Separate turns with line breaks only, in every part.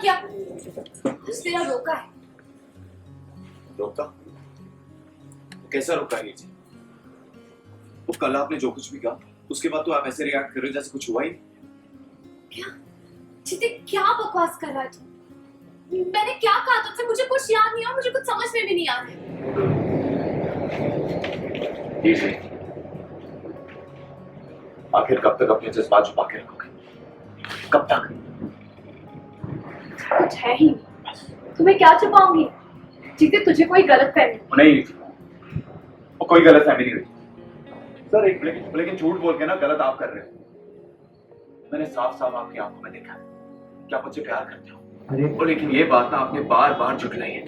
किया, तेरा रोका है।
रोका? कैसा रोका है जी? वो कल आपने जो कुछ भी कहा उसके बाद तो आप ऐसे रिएक्ट कर रहे हो जैसे कुछ हुआ ही नहीं।
क्या जीते, क्या बकवास कर रहा है तू? मैंने क्या कहा तुझसे? मुझे कुछ याद नहीं और मुझे कुछ समझ में भी नहीं आ रहा है।
आखिर कब तक अपने जज्बात छुपा के रखोगे? कब तक?
कुछ है ही नहीं, तुम्हें क्या छुपाऊंगी? जीते, तुझे कोई गलतफहमी?
नहीं, वो कोई गलतफहमी नहीं हुई सर। लेकिन झूठ बोल के ना गलत आप कर रहे हो। मैंने साफ साफ आपकी आंखों में देखा कि आप मुझसे प्यार करते हो। और लेकिन ये बात ना आपने बार बार झुठलाई है।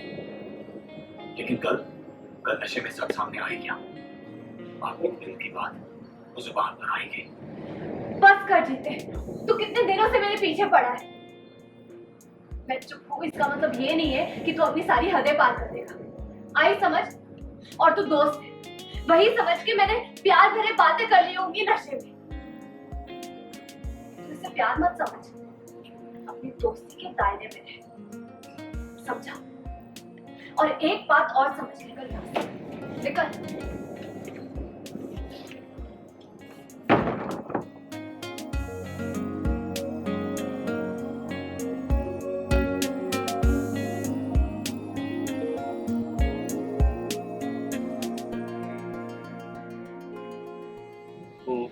लेकिन कल नशे में सब सामने आ ही गया। आपने दिल की बात वो जुबान पर आई गई।
बस कर जीते, तू कितने दिनों से मेरे पीछे पड़ा है। मैं चुप हूँ इसका मतलब ये नहीं है कि तू अपनी सारी हदें पार कर देगा। आई समझ? और तू दोस्त है, वही समझ के मैंने प्यार भरे बातें कर ली होंगी नशे में। तू इसे प्यार मत समझ, अपनी दोस्ती के दायरे में रह, समझा? और एक बात और समझ, निकल यहाँ से, निकल।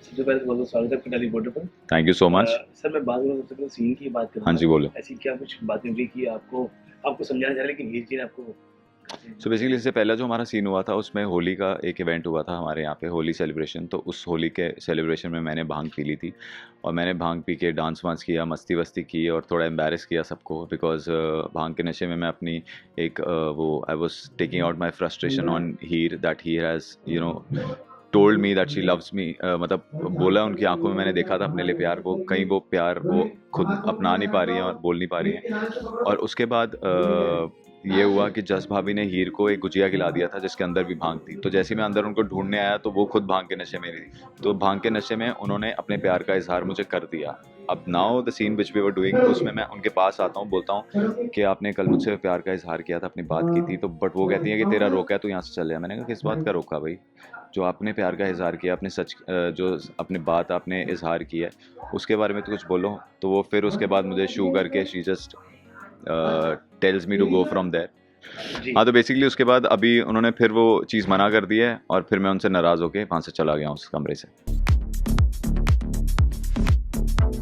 सबसे पहले तो बहुत स्वागत है आपका डेली बॉर्डर पर।
Thank you so much.
Sir मैं बात करूँ सबसे पहले सीन की बात करूँ।
हाँ जी, बोलो।
ऐसी क्या कुछ बातें हुई कि आपको समझाना चाह रहे कि वीर जी ने आपको?
सो बेसिकली इससे पहला जो हमारा सीन हुआ था उसमें होली का एक इवेंट हुआ था हमारे यहाँ पे, होली सेलिब्रेशन। तो उस होली के सेलिब्रेशन में मैंने भांग पी ली थी और मैंने भांग पी के डांस वांस किया, मस्ती वस्ती की और थोड़ा एम्बैरस किया सबको। बिकॉज भांग के नशे में मैं अपनी एक I was taking out my frustration on Heer, that he has told me that she loves me. मतलब बोला उनकी आंखों में, मैंने देखा था अपने लिए प्यार। वो कहीं वो प्यार वो खुद अपना नहीं पा रही हैं और बोल नहीं पा रही हैं। और उसके बाद ये हुआ कि जस भाभी ने हीर को एक गुजिया खिला दिया था जिसके अंदर भी भांग थी। तो जैसे मैं अंदर उनको ढूंढने आया तो वो खुद भांग के नशे में थी। तो भांग के नशे में उन्होंने अपने प्यार का इजहार मुझे कर दिया। अब now the scene which we were doing, उसमें मैं उनके पास आता हूँ, बोलता हूँ कि आपने कल मुझसे प्यार का इजहार किया था, अपनी बात की थी। तो बट वो कहती है कि तेरा रोका है, तो यहाँ से चल जाए। मैंने कहा किस बात का रोका भाई? जो आपने प्यार का इजहार किया, अपने सच जो अपनी बात आपने इजहार किया है उसके बारे में तो कुछ बोलो। तो वो फिर उसके बाद मुझे शू करके she just tells me to go from there. हाँ, तो बेसिकली उसके बाद अभी उन्होंने फिर वो चीज़ मना कर दी है और फिर मैं उनसे नाराज़ होके वहाँ से चला गया उस कमरे से।